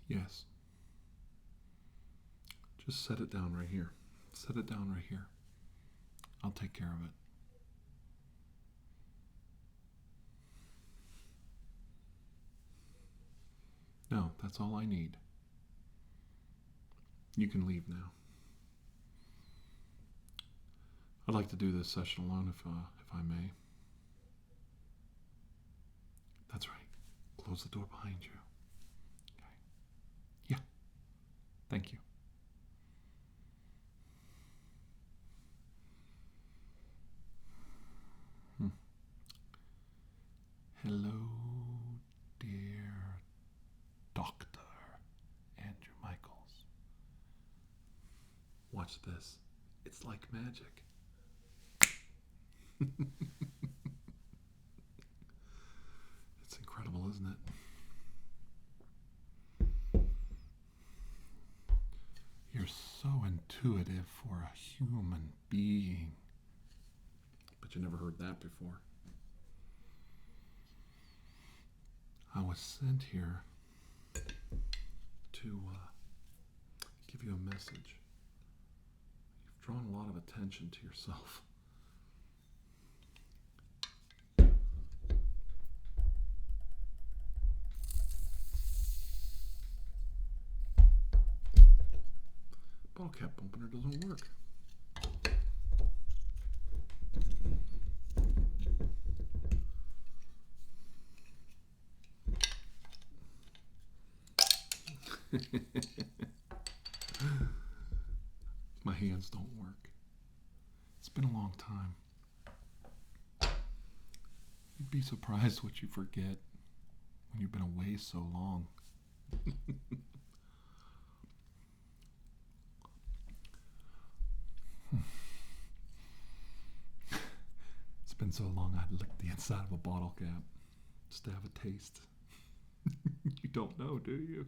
Yes. Just set it down right here. Set it down right here. I'll take care of it. No, that's all I need. You can leave now. I'd like to do this session alone if I may. That's right. Close the door behind you. Okay. Yeah. Thank you. Hello, dear Dr. Andrew Michaels. Watch this. It's like magic. It's incredible, isn't it? You're so intuitive for a human being. But you never heard that before. I was sent here to give you a message. You've drawn a lot of attention to yourself. Bottle cap opener doesn't work. My hands don't work. It's been a long time. You'd be surprised what you forget when you've been away so long. It's been so long I'd licked the inside of a bottle cap just to have a taste. You don't know, do you?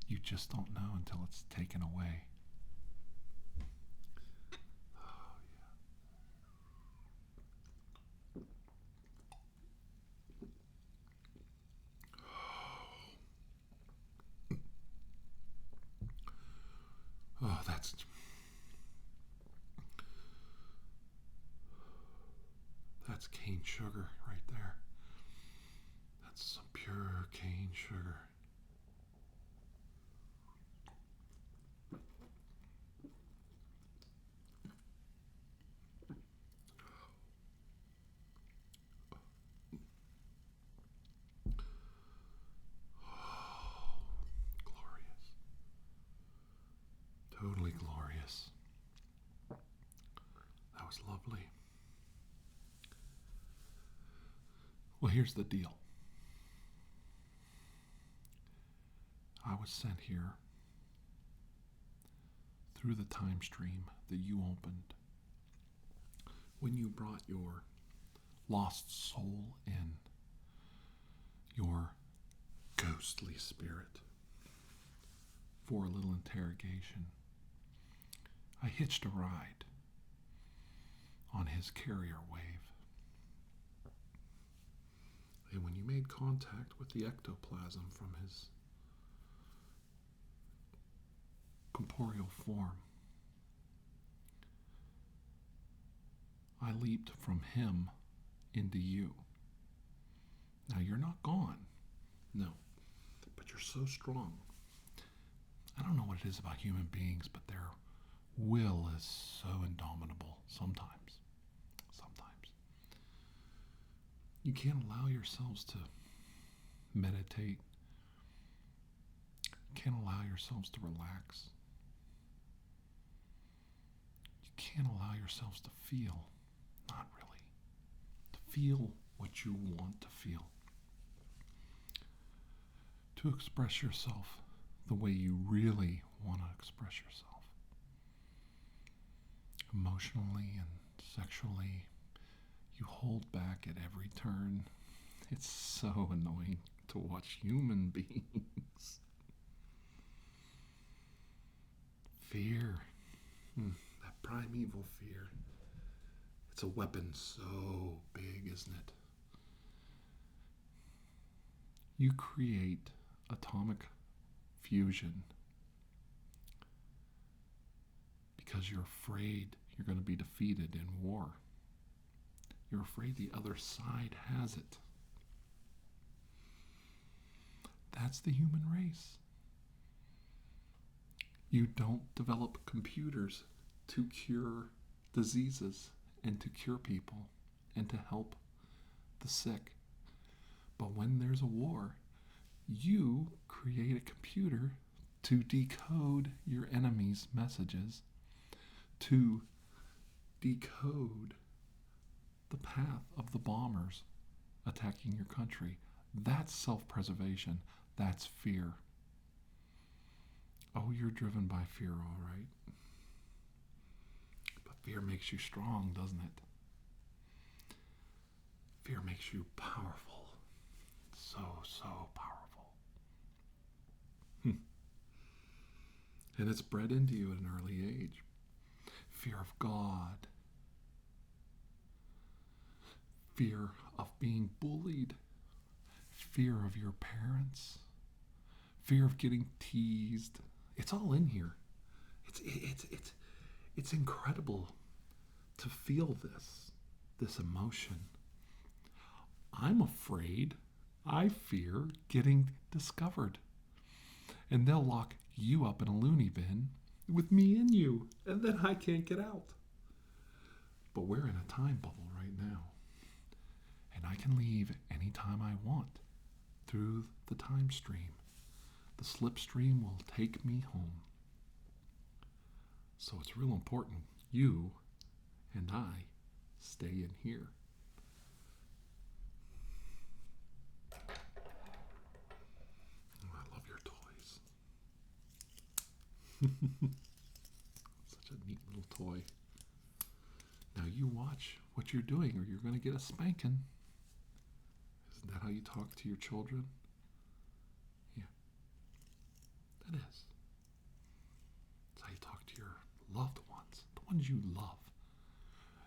You just don't know until it's taken away. Oh, yeah. Oh, that's cane sugar right there. That's some pure cane sugar. Glorious. Totally glorious. That was lovely. Well, here's the deal. I was sent here through the time stream that you opened when you brought your lost soul in, your ghostly spirit, for a little interrogation. I hitched a ride on his carrier wave. And when you made contact with the ectoplasm from his corporeal form, I leaped from him into you. Now, you're not gone. No. But you're so strong. I don't know what it is about human beings, but their will is so indomitable sometimes. You can't allow yourselves to meditate. You can't allow yourselves to relax. You can't allow yourselves to feel. Not really. To feel what you want to feel. To express yourself the way you really want to express yourself. Emotionally and sexually, you hold back at every turn. It's so annoying to watch human beings. Fear. That primeval fear. It's a weapon so big, isn't it? You create atomic fusion because you're afraid you're going to be defeated in war. You're afraid the other side has it. That's the human race. You don't develop computers to cure diseases and to cure people and to help the sick. But when there's a war, you create a computer to decode your enemy's messages, to decode the path of the bombers attacking your country. That's self-preservation. That's fear. Oh, you're driven by fear, all right. But fear makes you strong, doesn't it? Fear makes you powerful. So, so powerful. And it's bred into you at an early age. Fear of God. Fear of being bullied. Fear of your parents. Fear of getting teased. It's all in here. It's incredible to feel this emotion. I'm afraid, I fear getting discovered. And they'll lock you up in a loony bin with me in you, and then I can't get out. But we're in a time bubble right now. And I can leave anytime I want through the time stream. The slipstream will take me home. So it's real important you and I stay in here. Oh, I love your toys. Such a neat little toy. Now you watch what you're doing or you're going to get a spanking. Isn't that how you talk to your children? Yeah, that is. That's how you talk to your loved ones, the ones you love.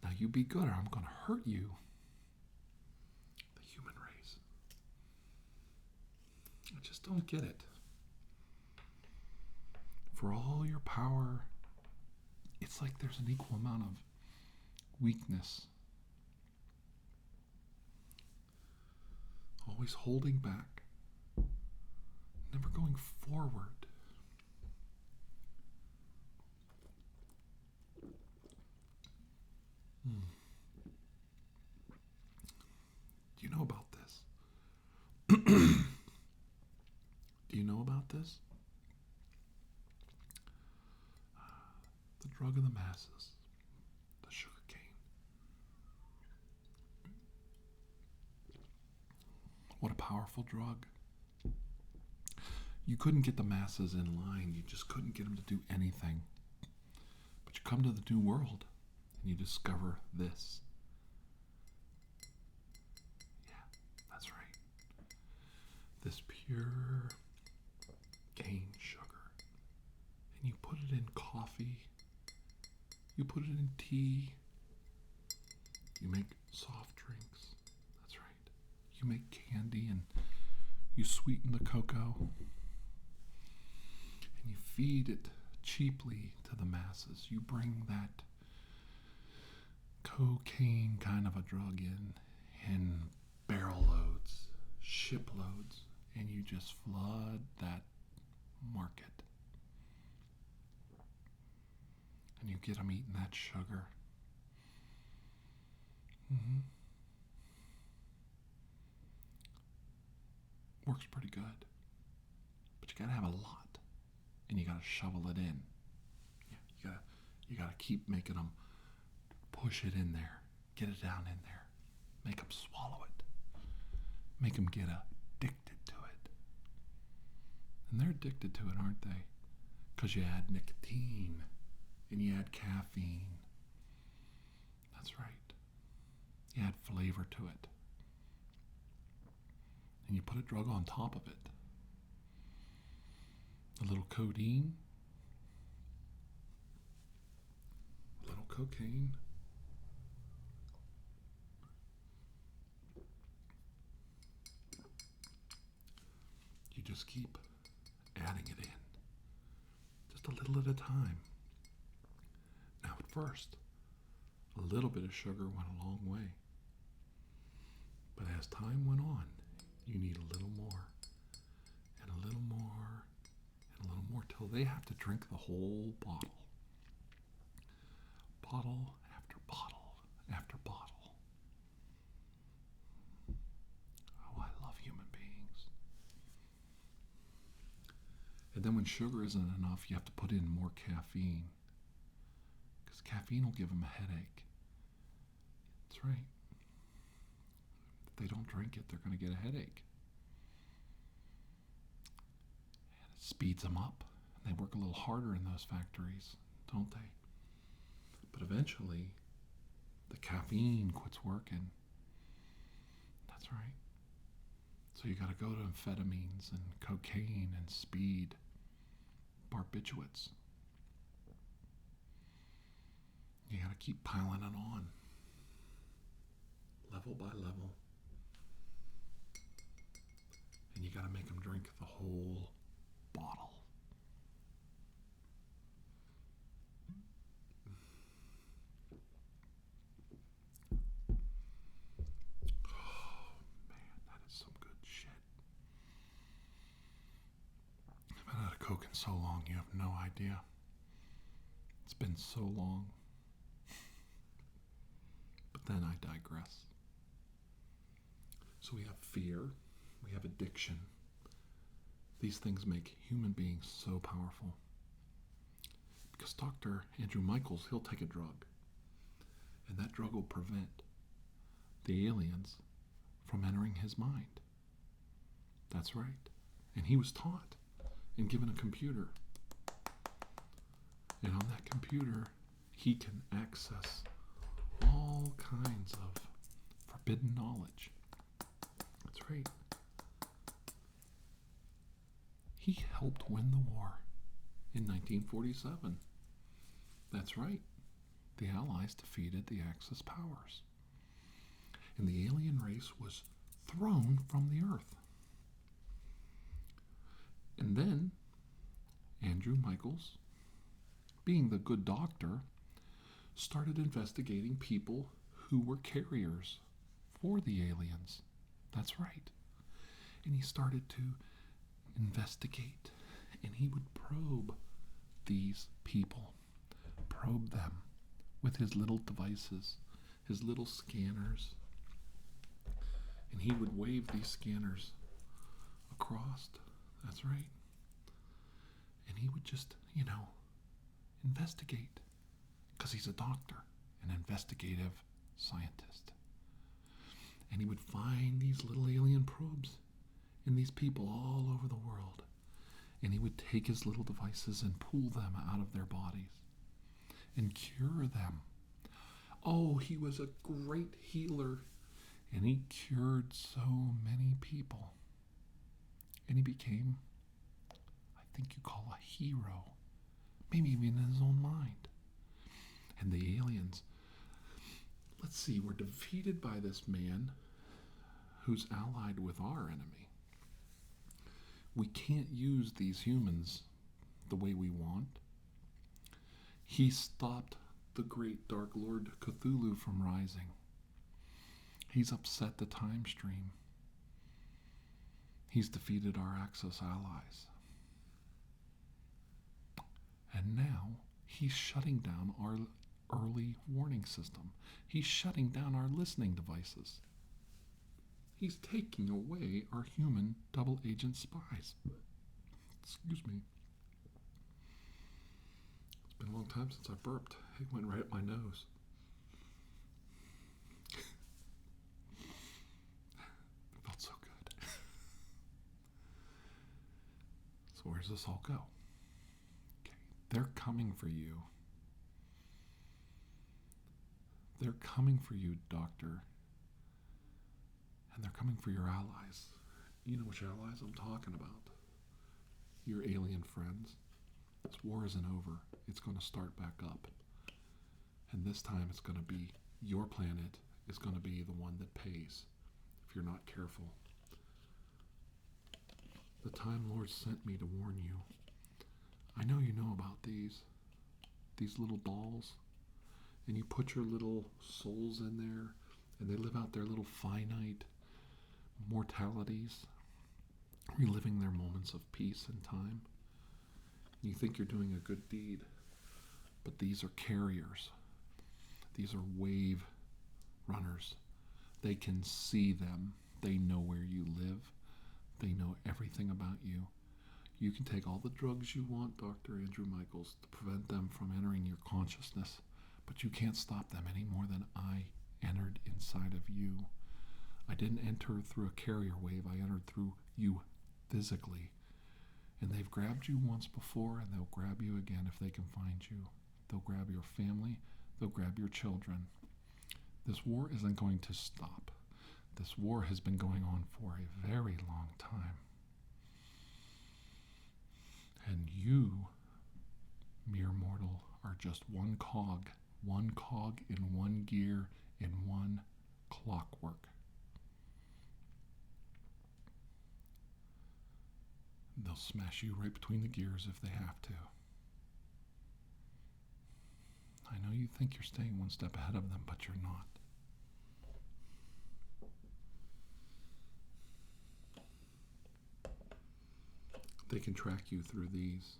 Now you be good or I'm going to hurt you. The human race. I just don't get it. For all your power, it's like there's an equal amount of weakness. Always holding back. Never going forward. Do you know about this? Do you know about this? The drug of the masses. The sugar cane. What a powerful drug. You couldn't get the masses in line. You just couldn't get them to do anything. But you come to the new world and you discover this. Yeah, that's right. This pure cane sugar. And you put it in coffee. You put it in tea. You make soft drinks. That's right. You make candy and you sweeten the cocoa. And you feed it cheaply to the masses. You bring that cocaine kind of a drug in barrel loads, ship loads, and you just flood that market. And you get them eating that sugar. Works pretty good. But you gotta have a lot. And you gotta shovel it in. Yeah, you gotta keep making them push it in there. Get it down in there. Make them swallow it. Make them get addicted to it. And they're addicted to it, aren't they? Because you add nicotine. And you add caffeine. That's right. You add flavor to it. And you put a drug on top of it. A little codeine. A little cocaine. just keep adding it in, just a little at a time. Now, at first, a little bit of sugar went a long way. But as time went on, you need a little more, and a little more, and a little more, till they have to drink the whole bottle. Bottle after bottle after bottle. Oh, I love human beings. And then when sugar isn't enough, you have to put in more caffeine. Because caffeine will give them a headache. That's right. If they don't drink it, they're going to get a headache. And it speeds them up. And they work a little harder in those factories, don't they? But eventually, the caffeine quits working. That's right. So you got to go to amphetamines and cocaine and speed, barbiturates. You got to keep piling it on, level by level. And you got to make them drink the whole bottle. Oh, man, that is some good shit. I've been out of Coke in so long, you have no idea. It's been so long. But then I digress. So we have fear, we have addiction. These things make human beings so powerful. Because Dr. Andrew Michaels, he'll take a drug. And that drug will prevent the aliens from entering his mind. That's right. And he was taught and given a computer. And on that computer, he can access all kinds of forbidden knowledge. That's right. He helped win the war in 1947. That's right. The Allies defeated the Axis powers. And the alien race was thrown from the earth. And then Andrew Michaels, being the good doctor, started investigating people who were carriers for the aliens. That's right. And he started to investigate, and he would probe these people, probe them with his little devices, his little scanners. And he would wave these scanners across. That's right. And he would just, investigate. Because he's a doctor, an investigative scientist. And he would find these little alien probes in these people all over the world. And he would take his little devices and pull them out of their bodies and cure them. Oh, he was a great healer. And he cured so many people. And he became, I think you call a hero. Maybe even in his own mind. And the aliens, let's see, were defeated by this man who's allied with our enemy. We can't use these humans the way we want. He stopped the great Dark Lord Cthulhu from rising. He's upset the time stream. He's defeated our Axis allies. And now he's shutting down our early warning system. He's shutting down our listening devices. He's taking away our human double agent spies. Excuse me. It's been a long time since I burped. It went right up my nose. It felt so good. So where does this all go? Okay. They're coming for you. They're coming for you, Doctor. And they're coming for your allies. You know which allies I'm talking about. Your alien friends. This war isn't over. It's going to start back up. And this time it's going to be your planet is going to be the one that pays if you're not careful. The Time Lord sent me to warn you. I know you know about these little balls, and you put your little souls in there, and they live out their little finite mortalities, reliving their moments of peace and time. You think you're doing a good deed, but these are carriers. These are wave runners. They can see them. They know where you live. They know everything about you. You can take all the drugs you want, Dr. Andrew Michaels, to prevent them from entering your consciousness, but you can't stop them any more than I entered inside of you. I didn't enter through a carrier wave. I entered through you physically. And they've grabbed you once before, and they'll grab you again if they can find you. They'll grab your family. They'll grab your children. This war isn't going to stop. This war has been going on for a very long time. And you, mere mortal, are just one cog in one gear, in one clockwork. They'll smash you right between the gears if they have to. I know you think you're staying one step ahead of them, but you're not. They can track you through these.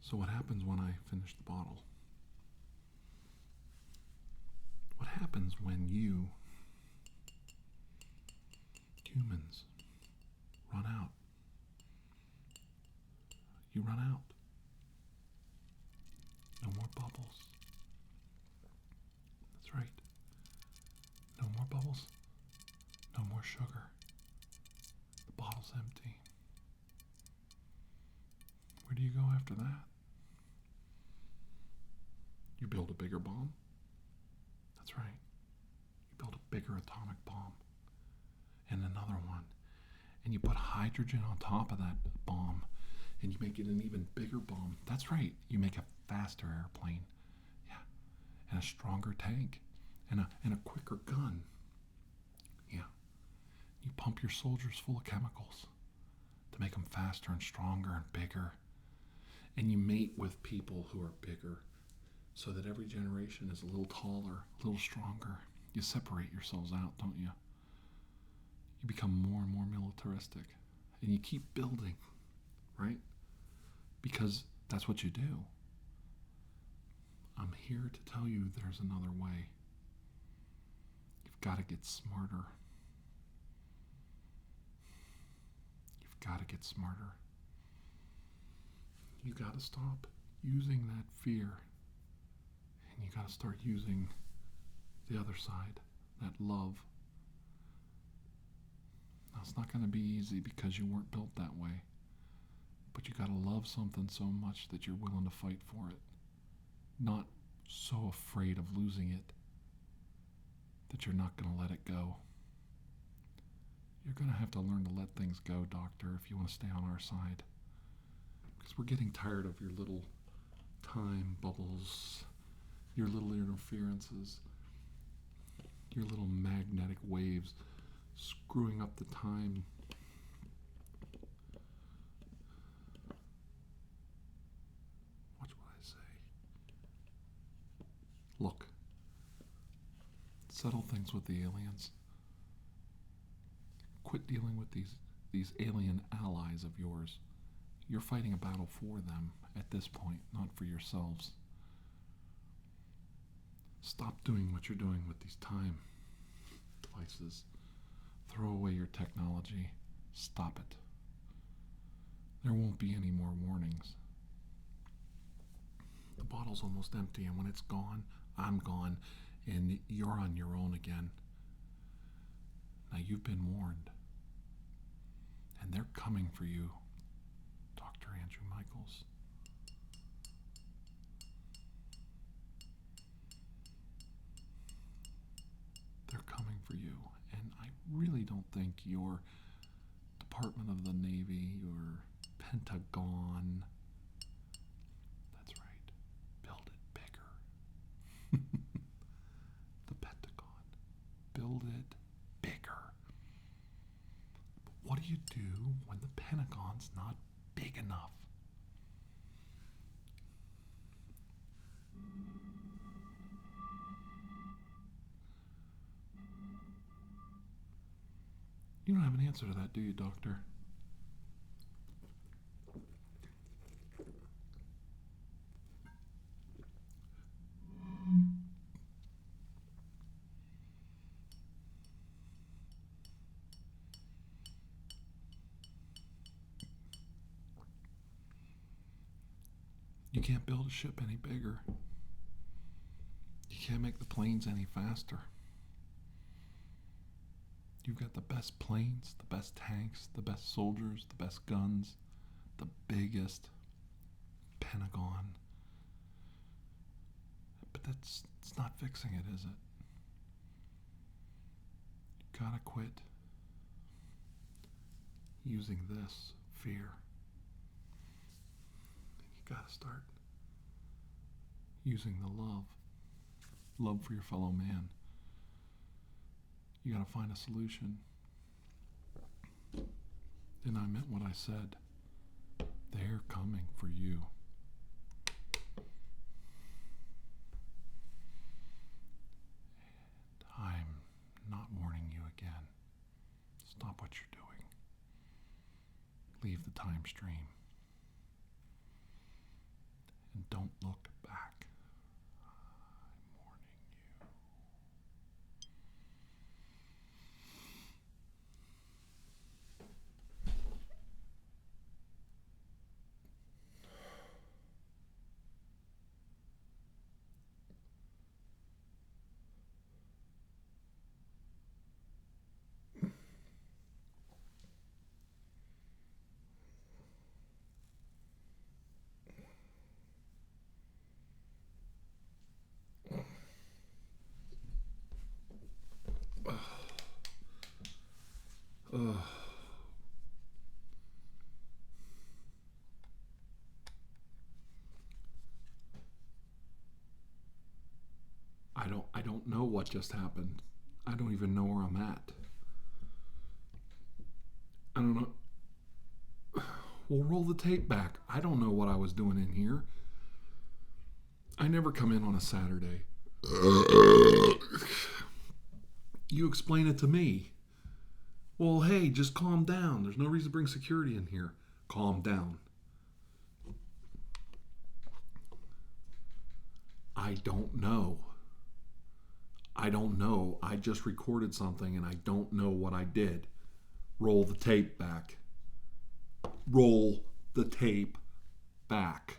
So what happens when I finish the bottle? What happens when you, humans, run out? You run out. No more bubbles. That's right. No more bubbles. No more sugar. The bottle's empty. Where do you go after that? You build a bigger bomb. That's right. You build a bigger atomic bomb. And another one. And you put hydrogen on top of that bomb. And you make it an even bigger bomb. That's right. You make a faster airplane. Yeah. And a stronger tank. And a quicker gun. Yeah. You pump your soldiers full of chemicals to make them faster and stronger and bigger. And you mate with people who are bigger, so that every generation is a little taller, a little stronger. You separate yourselves out, don't you? You become more and more militaristic. And you keep building, right? Because that's what you do. I'm here to tell you there's another way. You've got to get smarter. You've got to get smarter. You got to stop using that fear. And you got to start using the other side, that love. Now, it's not going to be easy because you weren't built that way. But you got to love something so much that you're willing to fight for it. Not so afraid of losing it that you're not going to let it go. You're going to have to learn to let things go, Doctor, if you want to stay on our side. Because we're getting tired of your little time bubbles, your little interferences, your little magnetic waves screwing up the time. Watch what I say. Look, settle things with the aliens. Quit dealing with these alien allies of yours. You're fighting a battle for them at this point, not for yourselves. Stop doing what you're doing with these time devices. Throw away your technology. Stop it. There won't be any more warnings. The bottle's almost empty, and when it's gone, I'm gone, and you're on your own again. Now you've been warned. And they're coming for you, Dr. Andrew Michaels. don't think your Department of the Navy, your Pentagon, that's right, build it bigger. The Pentagon, build it bigger. But what do you do when the Pentagon's not big enough? You don't have an answer to that, do you, Doctor? You can't build a ship any bigger. You can't make the planes any faster. You've got the best planes, the best tanks, the best soldiers, the best guns, the biggest Pentagon. But it's not fixing it, is it? You gotta quit using this fear. You gotta start using the love for your fellow man. You gotta find a solution. And I meant what I said. They're coming for you. And I'm not warning you again. Stop what you're doing. Leave the time stream. And don't look back. I'm warning you. Ugh. I don't know what just happened. I don't even know where I'm at. I don't know. We'll roll the tape back. I don't know what I was doing in here. I never come in on a Saturday. You explain it to me. Well, hey, just calm down. There's no reason to bring security in here. Calm down. I don't know. I don't know. I just recorded something and I don't know what I did. Roll the tape back. Roll the tape back.